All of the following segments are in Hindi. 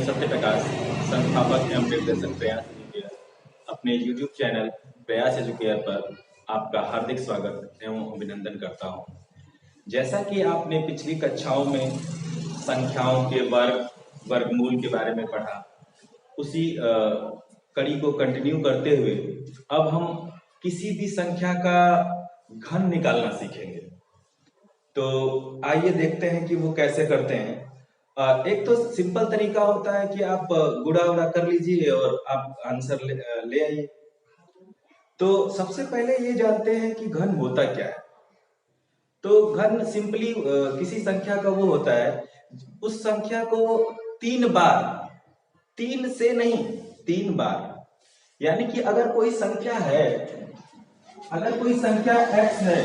सत्य प्रकाश, संस्थापक एवं निर्देशक प्रयास एजुकेयर, अपने YouTube चैनल प्रयास एजुकेयर पर आपका हार्दिक स्वागत एवं अभिनंदन करता हूं। जैसा कि आपने पिछली कक्षाओं में संख्याओं के वर्गमूल के बारे में पढ़ा, उसी कड़ी को कंटिन्यू करते हुए अब हम किसी भी संख्या का घन निकालना सीखेंगे। तो आइए देखते हैं कि वो कैसे करते हैं। एक तो सिंपल तरीका होता है कि आप गुणा उड़ा कर लीजिए और आप आंसर ले आइए। तो सबसे पहले ये जानते हैं कि घन होता क्या है। तो घन सिंपली किसी संख्या का वो होता है, उस संख्या को 3 बार, 3 से नहीं 3 बार, यानी कि अगर कोई संख्या है, अगर कोई संख्या x है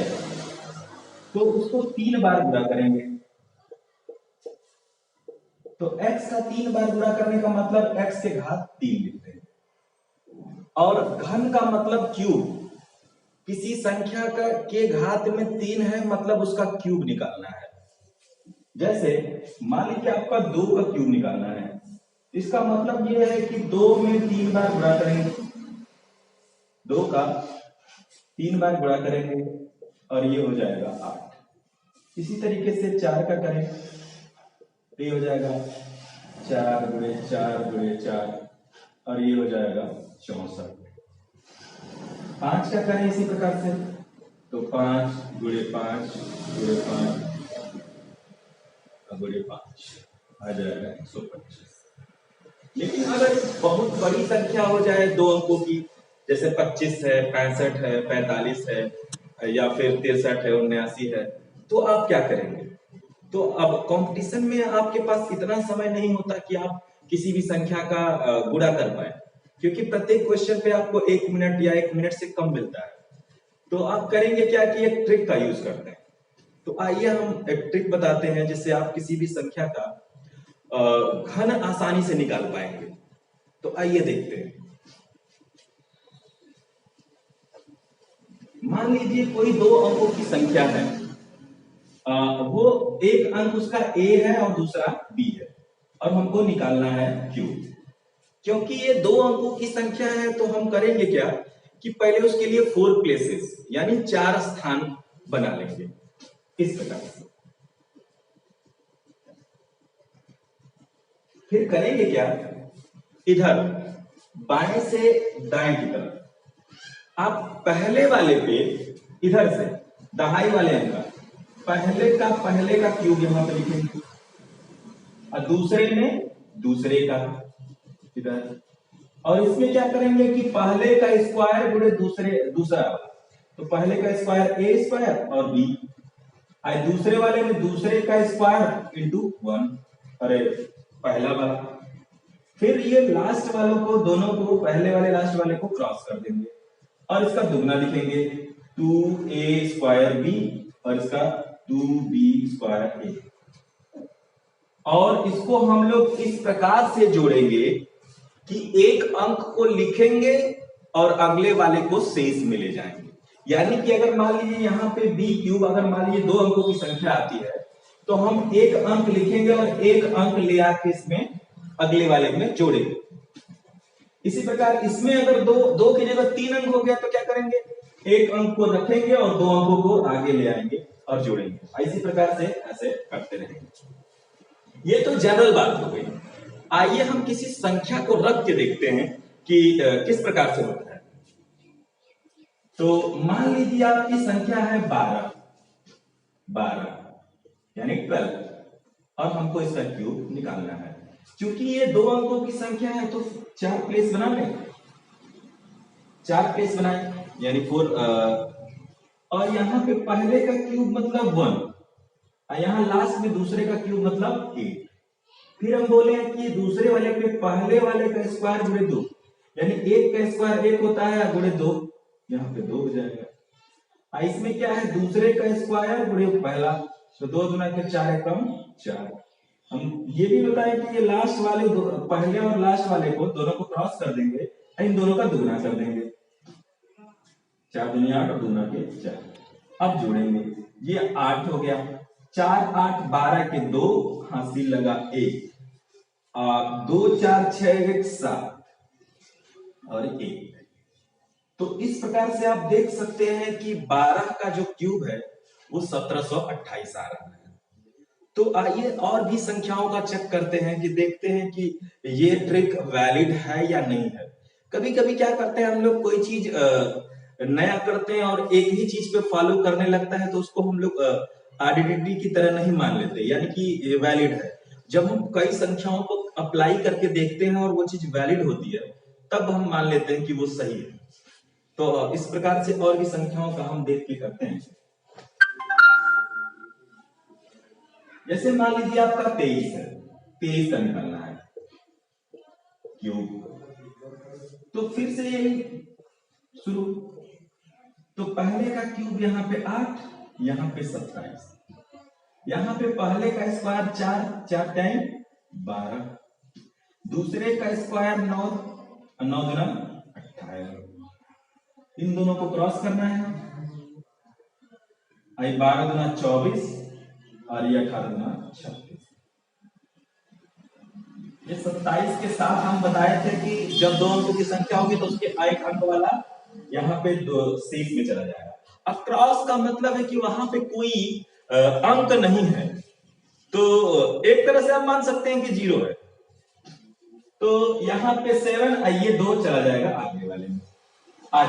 तो उसको 3 बार गुणा करेंगे। तो x का 3 बार गुणा करने का मतलब x के घात 3 लिखते हैं। और घन का मतलब क्यूब, किसी संख्या का के घात में 3 है मतलब उसका क्यूब निकालना है। जैसे मान लीजिए आपका 2 का क्यूब निकालना है, इसका मतलब यह है कि 2 में 3 बार गुणा करेंगे, 2 का 3 बार गुणा करेंगे और ये हो जाएगा 8। इसी तरीके से 4 का करें तो ये हो जाएगा 4 गुणे 4 गुणे 4 और ये हो जाएगा 64। 5 का करें इसी प्रकार से तो 5 गुणे 5 गुणे 5 गुणे 5 आ जाएगा 125। लेकिन अगर बहुत बड़ी संख्या हो जाए 2 अंकों की, जैसे 25 है, 65 है, 45 है या फिर 63 है, 79 है, तो आप क्या करेंगे? तो अब कंपटीशन में आपके पास इतना समय नहीं होता कि आप किसी भी संख्या का गुणा कर पाए, क्योंकि प्रत्येक क्वेश्चन पे आपको 1 मिनट या 1 मिनट से कम मिलता है। तो आप करेंगे क्या कि एक ट्रिक का यूज करते हैं। तो आइए हम एक ट्रिक बताते हैं जिससे आप किसी भी संख्या का घन आसानी से निकाल पाएंगे। तो आइए देखते हैं। मान लीजिए कोई 2 अंकों की संख्या है, वो एक अंक उसका a है और दूसरा b है और हमको निकालना है q। क्योंकि ये 2 अंकों की संख्या है तो हम करेंगे क्या कि पहले उसके लिए 4 प्लेसेस यानी 4 स्थान बना लेंगे इस प्रकार से। फिर करेंगे क्या, इधर बाएं से दाएं की तरफ आप पहले वाले पे, इधर से दहाई वाले अंक का पहले का क्यूब यहां पर लिखेंगे और दूसरे में दूसरे का इधर। और इसमें क्या करेंगे कि पहले का स्क्वायर गुणे दूसरा, तो पहले का स्क्वायर a स्क्वायर और b, और दूसरे वाले में दूसरे का स्क्वायर इंटू 1, अरे पहला वाला। फिर ये लास्ट वालों को, दोनों को, पहले वाले लास्ट वाले को क्रॉस कर देंगे और इसका दुगना लिखेंगे 2a स्क्वायर b और इसका 2b स्क्वायर a। और इसको हम लोग इस प्रकार से जोड़ेंगे कि एक अंक को लिखेंगे और अगले वाले को शेष में ले जाएंगे। यानी कि अगर मान लीजिए यहाँ पे b क्यूब, अगर मान लीजिए 2 अंकों की संख्या आती है तो हम एक अंक लिखेंगे और एक अंक ले आके इसमें अगले वाले में जोड़ेंगे। इसी प्रकार इसमें अगर दो की जगह 3 अंक हो गया तो क्या करेंगे, एक अंक को रखेंगे और 2 अंकों को आगे ले आएंगे और जोड़ेंगे। इसी प्रकार से ऐसे करते रहेंगे। ये तो जनरल बात हो गई। आइए हम किसी संख्या को रख के देखते हैं कि किस प्रकार से होता है। तो मान लीजिए आपकी संख्या है 12 यानी 12 और हमको इसका क्यूब निकालना है। क्योंकि ये 2 अंकों की संख्या है तो 4 प्लेस बना लें, 4 प्लेस बनाए यानी 4। और यहाँ पे पहले का क्यूब मतलब 1 और यहाँ लास्ट में दूसरे का क्यूब मतलब 8। फिर हम बोले हैं कि दूसरे वाले पे पहले वाले का स्क्वायर गुणे 2, यानी 1 का स्क्वायर 1 होता है गुणे 2, यहाँ पे 2 हो जाएगा। इसमें क्या है, दूसरे का स्क्वायर गुणे पहला, तो 2 गुना के 4 एकम 4। हम ये भी बताएं कि ये लास्ट वाले पहले और लास्ट वाले को दोनों को क्रॉस कर देंगे, इन दोनों का दुगना कर देंगे, 4 दूनी 8 और दुगना के 4। अब जोड़ेंगे, ये 8 हो गया, 4 8 12 के 2 हासिल लगा 1 2 4 6 1 7 और 1। तो इस प्रकार से आप देख सकते हैं कि 12 का जो क्यूब है वो 1728 आ रहा है। तो आइए और भी संख्याओं का चेक करते हैं कि देखते हैं कि ये ट्रिक वैलिड है या नहीं है। कभी कभी क्या करते हैं हम लोग, कोई चीज नया करते हैं और एक ही चीज पे फॉलो करने लगता है तो उसको हम लोग आइडेंटिटी की तरह नहीं मान लेते, यानी कि वैलिड है। जब हम कई संख्याओं को अप्लाई करके देखते हैं और वो चीज वैलिड होती है तब हम मान लेते हैं कि वो सही है। तो इस प्रकार से और भी संख्याओं का हम देख के करते हैं। जैसे मान लीजिए आपका 23 है, 23 का निकालना है क्यूब। तो फिर से यही शुरू। तो पहले का क्यूब यहाँ पे 8, यहाँ पे 27, यहाँ पे पहले का स्क्वायर 4, 4 टाइम 12, दूसरे का स्क्वायर 9, 9 गुना 18, इन दोनों को क्रॉस करना है। 12 गुना 24 और ये 18 गुना 36। ये 27 के साथ हम बताए थे कि जब दो अंकों की संख्या होगी तो उसके एक अंक वाला यहाँ पे शेष में चला जाएगा। अब क्रॉस का मतलब है कि वहां पे कोई अंक नहीं है, तो एक तरह से आप मान सकते हैं कि 0 है। तो यहाँ पे 7, ये 2 चला जाएगा आगे वाले में।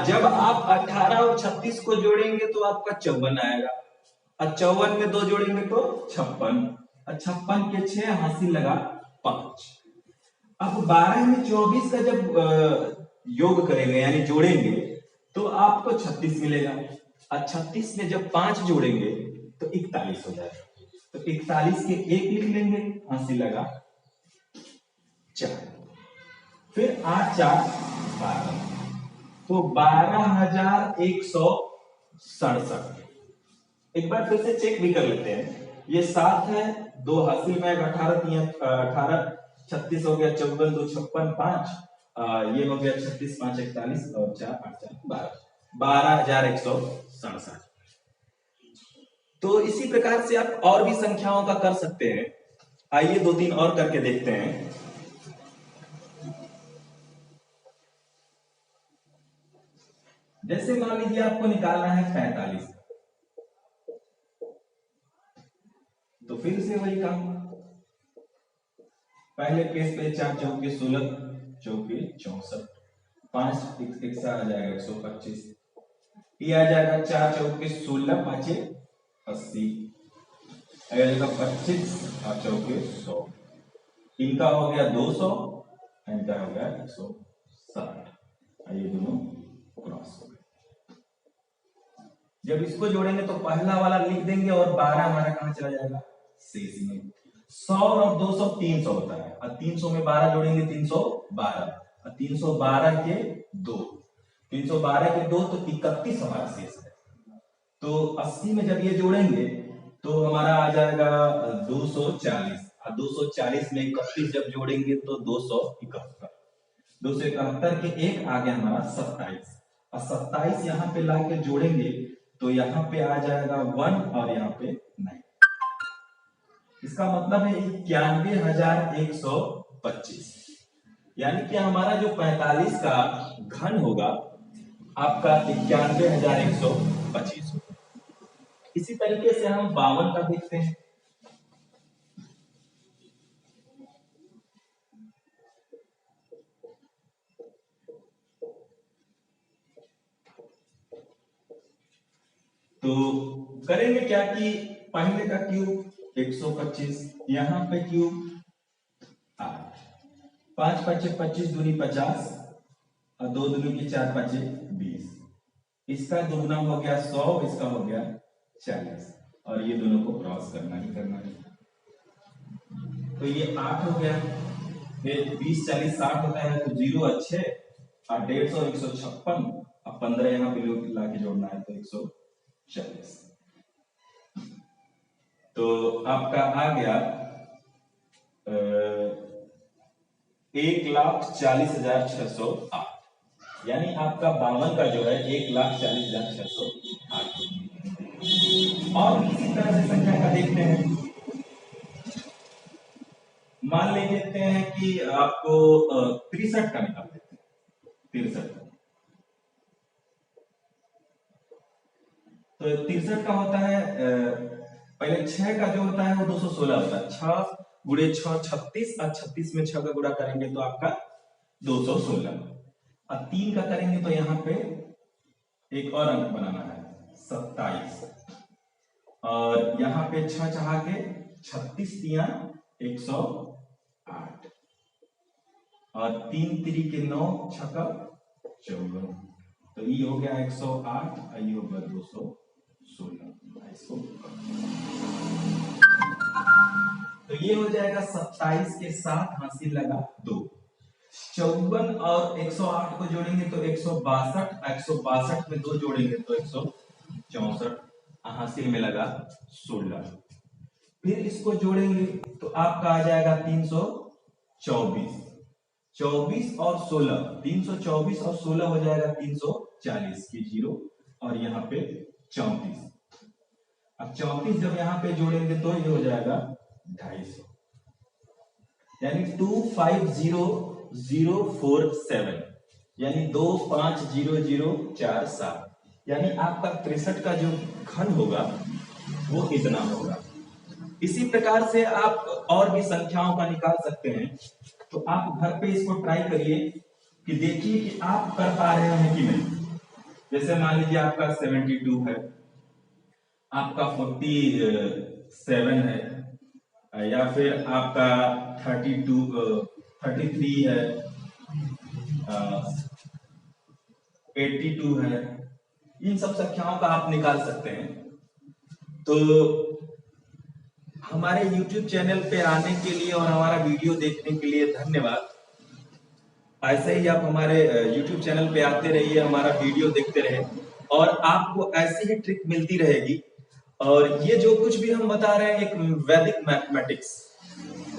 जब आप 18 और 36 को जोड़ेंगे तो आपका 54 आएगा, और 54 में 2 जोड़ेंगे तो 56, और 56 के 6 हासिल लगा 5। अब 12 में 24 का जब योग करेंगे यानी जोड़ेंगे तो आपको 36 मिलेगा, और 36 में जब 5 जोड़ेंगे तो 41 हो जाएगा। तो 41 के 1 लिख लेंगे, हासिल लगा 4, फिर 8 4 12, तो 12,167। एक बार फिर से चेक भी कर लेते हैं। ये 7 है, 2 हासिल में 18, 18, 36 हो गया, 54 2 56 5, ये हो गया 36 5 41 और 4 8 4 12, 12,167। तो इसी प्रकार से आप और भी संख्याओं का कर सकते हैं। आइए 2-3 और करके देखते हैं। जैसे मान लीजिए आपको निकालना है 45, तो फिर से वही काम। पहले पेज पे 4 चौके 16, चौके 64, 5 1 आ जाएगा 125, ये आ जाएगा 4 चौके 16 5 80, आएगा 25 और चौके 100, इनका हो गया 200, इनका हो गया 160, ये दोनों क्रॉस हो गए। जब इसको जोड़ेंगे तो पहला वाला लिख देंगे और 12 हमारा कहां चला जाएगा, शेष में। 100 और 200 300 होता है, और 300 में 12 जोड़ेंगे 312, और 312 के 2, 312 के 2 तो 31 हमारा शेष है। तो 80 में जब ये जोड़ेंगे तो हमारा आ जाएगा 240, और 240 में 31 जब जोड़ेंगे तो 271, 271 के 1 आ गया हमारा 27, और 27 यहाँ पे ला के जोड़ेंगे तो यहाँ पे आ जाएगा 1 और यहाँ पे 9। इसका मतलब है 91,125, यानी कि हमारा जो 45 का घन होगा आपका 91,125 होगा। इसी तरीके से हम 52 का देखते हैं। तो करेंगे क्या कि पहले का क्यूब 125, यहाँ पे क्यूब 8, 5 5 25 दूनी 50, और 2 दूनी की 4 5 20, इसका दुगना हो गया 100, इसका हो गया 40, और ये दोनों को क्रॉस करना ही करना है। तो ये 8 हो गया, फिर 20 40 60 होता है तो 0 अच्छे, और 150 156, अब 15 यहाँ पे ला के जोड़ना है तो 140। तो आपका आ गया 1,40,608, यानी आपका 52 का जो है 1,40,608। और इसी तरह से संख्या का देखते हैं। मान ले लेते हैं कि आपको 63 का निकाल देते हैं, 63। तो 63 का होता है पहले 6 का जो होता है वो 216 होता है। 6 गुणे 6 36, और 36 में 6 का गुणा करेंगे तो आपका 216। और 3 का करेंगे तो यहाँ पे एक और अंक बनाना है 27, और यहाँ पे 6 चढ़ा के 36 तिया 108, और 3 3 के 9, 6 का 54, तो ये हो गया 108 और ये हो गया 216। इसको तो ये हो जाएगा 27 के साथ हासिल लगा 2, 54 और 108 को जोड़ेंगे तो 162, 162 में 2 जोड़ेंगे तो 164, हासिल में लगा 16। फिर इसको जोड़ेंगे तो आपका आ जाएगा 324, 24 और 16, 324 और 16 हो जाएगा 340 की 0, और यहाँ पे 34। अब 34 जब यहाँ पे जोड़ेंगे तो ये हो जाएगा 250, यानी 250047, यानी 250047, यानी आपका 63 का जो घन होगा वो इतना होगा। इसी प्रकार से आप और भी संख्याओं का निकाल सकते हैं। तो आप घर पे इसको ट्राई करिए कि देखिए कि आप कर पा रहे हैं कि नहीं। जैसे मान लीजिए आपका 72 है, आपका 47 है, या फिर आपका 33 है, 82 है, इन सब संख्याओं का आप निकाल सकते हैं। तो हमारे YouTube चैनल पे आने के लिए और हमारा वीडियो देखने के लिए धन्यवाद। ऐसे ही आप हमारे YouTube चैनल पे आते रहिए, हमारा वीडियो देखते रहे, और आपको ऐसी ही ट्रिक मिलती रहेगी। और ये जो कुछ भी हम बता रहे हैं एक वैदिक मैथमेटिक्स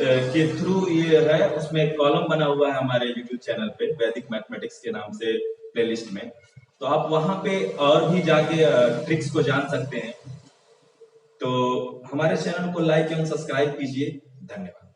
के थ्रू ये है, उसमें एक कॉलम बना हुआ है हमारे YouTube चैनल पे वैदिक मैथमेटिक्स के नाम से प्लेलिस्ट में, तो आप वहां पे और भी जाके ट्रिक्स को जान सकते हैं। तो हमारे चैनल को लाइक एवं सब्सक्राइब कीजिए। धन्यवाद।